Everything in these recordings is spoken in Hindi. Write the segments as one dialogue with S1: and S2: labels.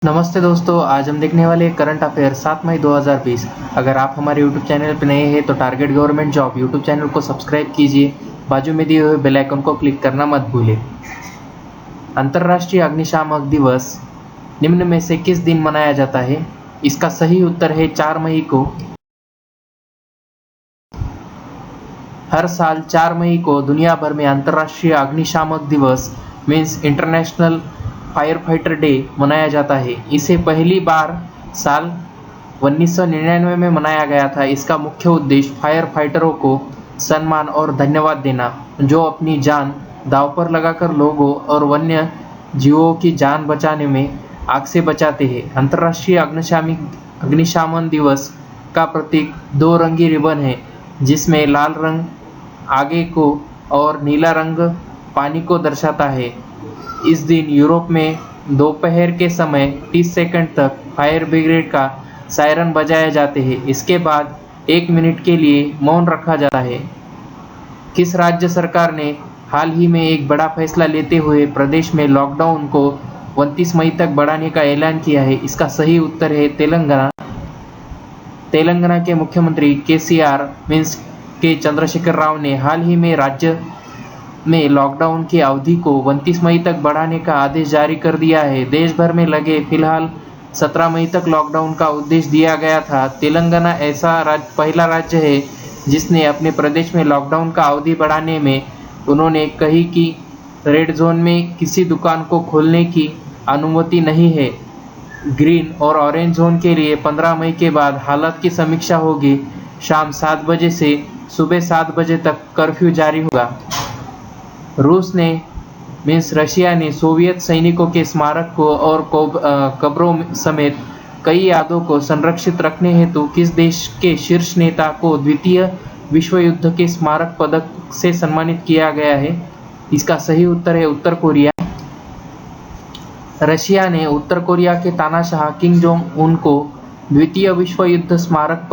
S1: नमस्ते दोस्तों, आज हम देखने वाले करंट अफेयर 7 मई 2020। अगर आप हमारे YouTube चैनल पर नए हैं तो target government job YouTube channel को सब्सक्राइब कीजिए। बाजू में दिए हुए बेल आइकन को क्लिक करना मत भूलें। अंतर्राष्ट्रीय अग्निशामक दिवस निम्न में से किस दिन मनाया जाता है? इसका सही उत्तर है 4 मई को। हर साल 4 मई को दुनिया भर में अंतर्राष्ट्रीय अग्निशामक दिवस means international fire fighter day मनाया जाता है। इसे पहली बार साल 1999 में मनाया गया था। इसका मुख्य उद्देश्य फायर फाइटरों को सम्मान और धन्यवाद देना, जो अपनी जान दांव पर लगाकर लोगों और वन्य जीवों की जान बचाने में आग से बचाते हैं। अंतर्राष्ट्रीय अग्निशमन दिवस का प्रतीक 2 रंगी रिबन है, जिसमें लाल रंग आगे को और नीला रंग पानी को दर्शाता है। इस दिन यूरोप में दोपहर के समय 30 सेकंड तक फायर ब्रिगेड का सायरन बजाए जाते हैं। इसके बाद 1 मिनट के लिए मौन रखा जाता है। किस राज्य सरकार ने हाल ही में एक बड़ा फैसला लेते हुए प्रदेश में लॉकडाउन को 29 मई तक बढ़ाने का ऐलान किया है? इसका सही उत्तर है तेलंगाना। तेलंगाना के मुख्यमंत्री के चंद्रशेखर राव ने हाल ही में राज्य में लॉकडाउन की अवधि को 29 मई तक बढ़ाने का आदेश जारी कर दिया है। देश भर में लगे फिलहाल 17 मई तक लॉकडाउन का उद्देश्य दिया गया था। तेलंगाना ऐसा पहला राज्य है जिसने अपने प्रदेश में लॉकडाउन का अवधि बढ़ाने में उन्होंने कही कि रेड जोन में किसी दुकान को खोलने की अनुमति नहीं है। ग्रीन और ऑरेंज जोन के लिए 15 मई के बाद हालत की समीक्षा होगी। शाम 7 बजे से सुबह 7 बजे तक कर्फ्यू जारी होगा। रशिया ने सोवियत सैनिकों के स्मारक को और कब्रों समेत कई यादों को संरक्षित रखने हेतु किस देश के शीर्ष नेता को द्वितीय विश्व युद्ध के स्मारक पदक से सम्मानित किया गया है? इसका सही उत्तर है उत्तर कोरिया। रशिया ने उत्तर कोरिया के तानाशाह किम जोंग उन को द्वितीय विश्व युद्ध स्मारक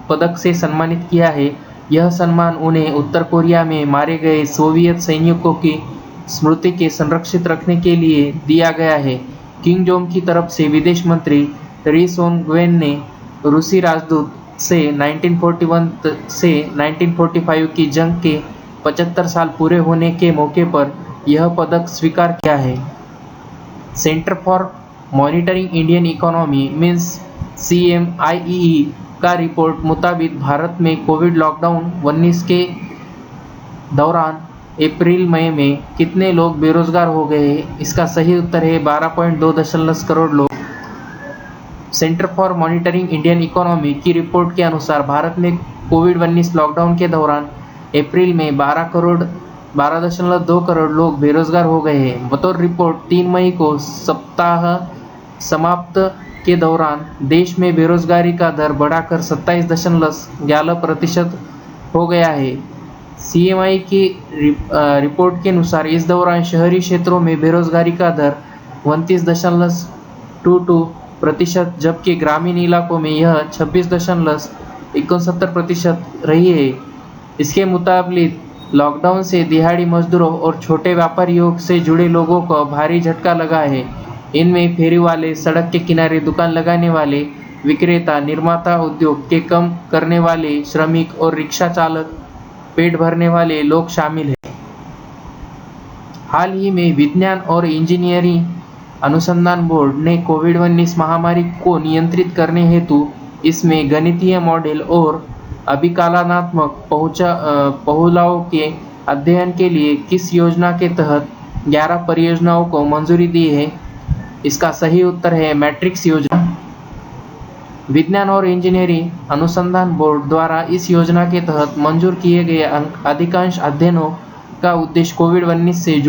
S1: पदक से सम्मानित किया है। यह सम्मान उन्हें उत्तर कोरिया में मारे गए सोवियत सैनिकों की स्मृति के संरक्षित रखने के लिए दिया गया है। किम जोंग की तरफ से विदेश मंत्री री सोंग ग्वेन ने रूसी राजदूत से 1941 से 1945 की जंग के 75 साल पूरे होने के मौके पर यह पदक स्वीकार किया है। Centre for monitoring Indian economy means CMIEE का रिपोर्ट मुताबिक भारत में कोविड लॉकडाउन 19 के दौरान अप्रैल मई में कितने लोग बेरोजगार हो गए हैं? इसका सही उत्तर है 12.2 करोड़ लोग। Centre for monitoring Indian economy की रिपोर्ट के अनुसार भारत में कोविड-19 लॉकडाउन के दौरान अप्रैल में 12.2 करोड़ लोग बेरोजगार हो गए हैं। बतौर रिपोर्ट 3 मई को सप्ताह समाप्त के दौरान देश में बेरोजगारी का दर बढ़ाकर 27.11% हो गया है। CMI की रिपोर्ट के अनुसार इस दौरान शहरी क्षेत्रों में बेरोजगारी का दर 29.22%, जबकि ग्रामीण इलाकों में यह 26.61% रही है। इसके मुताबिक लॉकडाउन से दिहाड़ी मजदूरों और छोटे व्यापारियों से जुड़े लोगों को भारी झटका लगा है। इनमें फेरी वाले, सड़क के किनारे दुकान लगाने वाले, विक्रेता, निर्माता, उद्योग के काम करने वाले श्रमिक और रिक्शा चालक, पेट भरने वाले लोग शामिल हैं। हाल ही में विज्ञान और इंजीनियरिंग अनुसंधान बोर्ड ने कोविड-19 महामारी को नियंत्रित करने हेतु इसमें गणितीय मॉडल और अभिकलनात्मक पहलुओं के अध्ययन के लिए किस योजना के तहत 11 परियोजनाओं को मंजूरी दी है? इसका सही उत्तर है मैट्रिक्स योजना। विज्ञान और इंजीनियरिंग अनुसंधान बोर्ड द्वारा इस योजना के तहत मंजूर किए गए अधिकांश अध्ययनों का उद्देश्य कोविड-19 से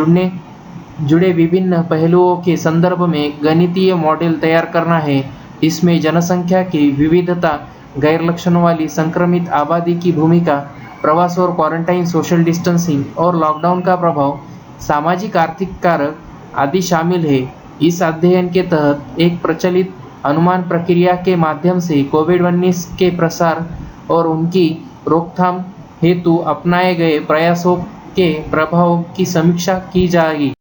S1: जुड़े विभिन्न पहलुओं के संदर्भ में गणितीय मॉडल तैयार करना है। इसमें जनसंख्या की विविधता, गैर लक्षणों वाली संक्रमित आबादी की भूमिका, प्रवास और क्वारंटाइन, सोशल डिस्टेंसिंग और लॉकडाउन का प्रभाव, सामाजिक आर्थिक कारक आदि शामिल है। इस अध्ययन के तहत एक प्रचलित अनुमान प्रक्रिया के माध्यम से कोविड-19 के प्रसार और उनकी रोकथाम हेतु अपनाए गए प्रयासों के प्रभाव की समीक्षा की जाएगी।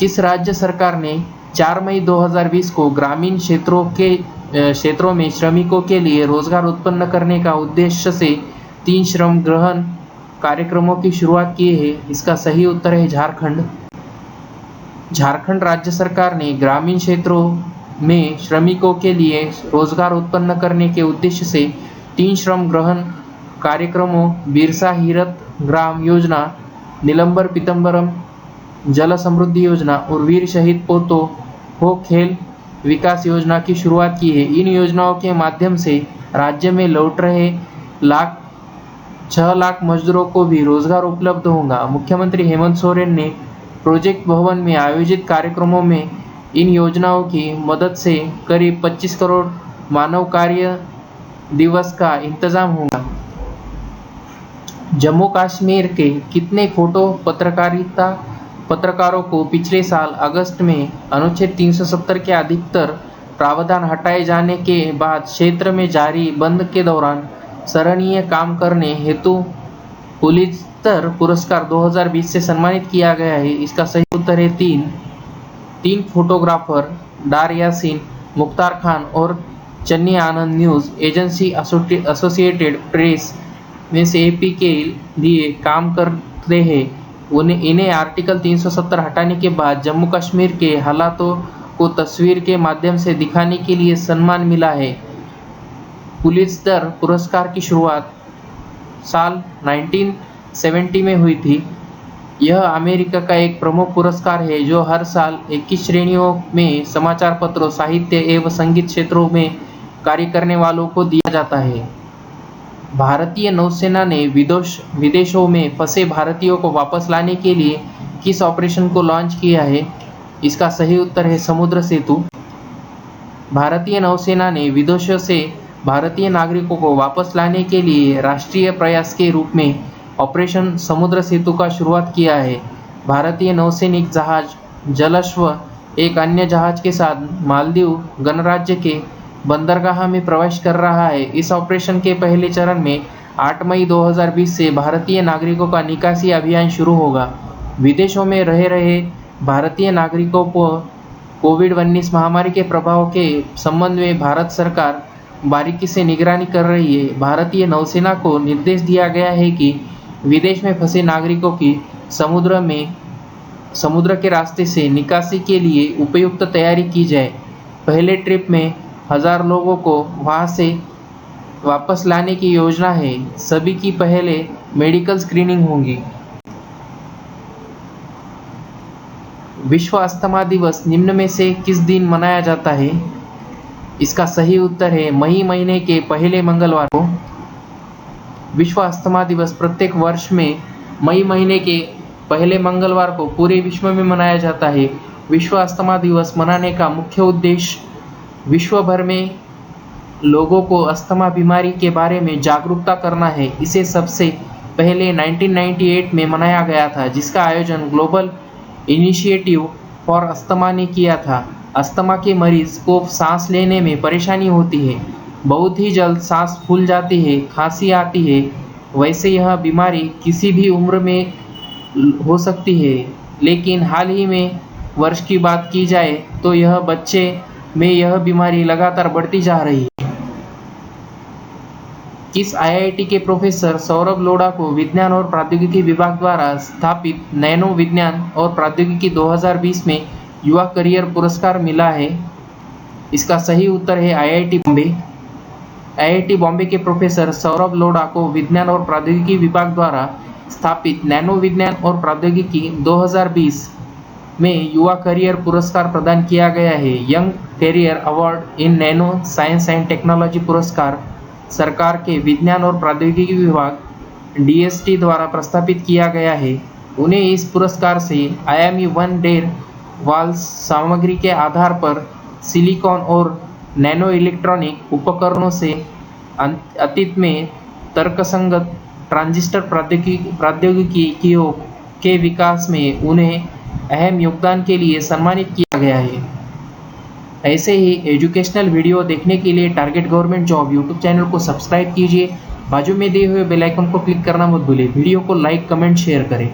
S1: किस राज्य सरकार ने 4 मई 2020 को ग्रामीण क्षेत्रों में श्रमिकों के लिए रोजगार उत्पन्न करने का उद्देश्य से 3 श्रम ग्रहण कार्यक्रमों की शुरुआत की है। इसका सही उत्तर है झारखंड। झारखंड राज्य सरकार ने ग्रामीण क्षेत्रों में श्रमिकों के लिए रोजगार उत्पन्न करने के उद्देश्य से 3 श्रम ग्रहण कार्यक्रमों बिरसा हिरत ग्राम योजना, नीलंबर पीतम्बरम जल समृद्धि योजना और वीर शहीद पोतो हो खेल विकास योजना की शुरुआत की है। इन योजनाओं के माध्यम से राज्य में लौट रहे 6 लाख मजदूरों को भी रोजगार उपलब्ध होगा। मुख्यमंत्री हेमंत सोरेन ने प्रोजेक्ट भवन में आयोजित कार्यक्रमों में इन योजनाओं की मदद से करीब 25 करोड़ मानव कार्य दिवस का इंतजाम होगा। जम्मू कश्मीर के कितने फोटो पत्रकारों को पिछले साल अगस्त में अनुच्छेद 370 के अधिकतर प्रावधान हटाए जाने के बाद क्षेत्र में जारी बंद के दौरान सराहनीय काम करने हेतु पुलित्जर पुरस्कार 2020 से सम्मानित किया गया है? इसका सही उत्तर है 3 फोटोग्राफर डार यासीन, मुख्तार खान और चन्नी आनंद न्यूज़ एजेंसी एसोसिएटेड प्रेस में से AP के लिए काम करते हैं। इन्हें आर्टिकल 370 हटाने के बाद जम्मू कश्मीर के हालातों को तस्वीर के माध्यम से दिखाने के लिए सम्मान मिला है। पुलित्जर पुरस्कार की शुरुआत साल 1970 में हुई थी। यह अमेरिका का एक प्रमुख पुरस्कार है जो हर साल 21 श्रेणियों में समाचार पत्रों, साहित्य एवं संगीत क्षेत्रों में कार्य करने वालों को दिया जाता है। भारतीय नौसेना ने विदेशों में फंसे भारतीयों को वापस लाने के लिए किस ऑपरेशन को लॉन्च किया है? इसका सही उत्तर है समुद्र सेतु। भारतीय नौसेना ने विदेशों से भारतीय नागरिकों को वापस लाने के लिए राष्ट्रीय प्रयास के रूप में ऑपरेशन समुद्र सेतु का शुरुआत किया है। भारतीय नौसैनिक जहाज जलश्व एक अन्य जहाज के साथ मालदीव गणराज्य के बंदरगाह में प्रवेश कर रहा है। इस ऑपरेशन के पहले चरण में 8 मई 2020 से भारतीय नागरिकों का निकासी अभियान शुरू होगा। विदेशों में रह रहे भारतीय नागरिकों पर कोविड-19 महामारी के प्रभाव के संबंध में भारत सरकार बारीकी से निगरानी कर रही है। भारतीय नौसेना को निर्देश दिया गया है कि विदेश में फंसे नागरिकों की समुद्र के रास्ते से निकासी के लिए उपयुक्त तैयारी की जाए। पहले ट्रिप में 1000 लोगों को वहां से वापस लाने की योजना है। सभी की पहले मेडिकल स्क्रीनिंग होगी। विश्व अस्थमा दिवस निम्न में से किस दिन मनाया जाता है? इसका सही उत्तर है मई महीने के पहले मंगलवार को। विश्व अस्थमा दिवस प्रत्येक वर्ष में मई महीने के पहले मंगलवार को पूरे विश्व में मनाया जाता है। विश्व अस्थमा दिवस मनाने का मुख्य उद्देश्य विश्व भर में लोगों को अस्थमा बीमारी के बारे में जागरूकता करना है। इसे सबसे पहले 1998 में मनाया गया था, जिसका आयोजन ग्लोबल इनिशिएटिव फॉर अस्थमा ने किया था। अस्थमा के मरीज को सांस लेने में परेशानी होती है, बहुत ही जल्द सांस फूल जाती है, खांसी आती है। वैसे यह बीमारी किसी भी उम्र में हो सकती है, लेकिन हाल ही में वर्ष की बात की जाए तो यह बच्चे में यह बीमारी लगातार बढ़ती जा रही है। किस IIT के प्रोफेसर सौरभ लोढ़ा को विज्ञान और प्रौद्योगिकी विभाग द्वारा स्थापित नैनो विज्ञान और प्रौद्योगिकी 2020 में युवा करियर पुरस्कार मिला है? इसका सही उत्तर है IIT बॉम्बे। IIT बॉम्बे के प्रोफेसर सौरभ लोढ़ा को विज्ञान और प्रौद्योगिकी विभाग द्वारा स्थापित नैनो विज्ञान और प्रौद्योगिकी 2020 में युवा करियर पुरस्कार प्रदान किया गया है। Young career award in nano science and technology पुरस्कार सरकार के विज्ञान और प्रौद्योगिकी विभाग DST द्वारा प्रस्तावित किया गया है। उन्हें इस पुरस्कार से आयामी वन डेर वाल्स सामग्री के आधार पर सिलिकॉन और नैनो इलेक्ट्रॉनिक उपकरणों से अतीत में तर्कसंगत ट्रांजिस्टर प्रौद्योगिकियों के विकास में उन्हें अहम योगदान के लिए सम्मानित किया गया है। ऐसे ही एजुकेशनल वीडियो देखने के लिए target government job YouTube channel को सब्सक्राइब कीजिए। बाजू में दिए हुए बेल आइकन को क्लिक करना मत भूलिए। वीडियो को लाइक, कमेंट, शेयर करें।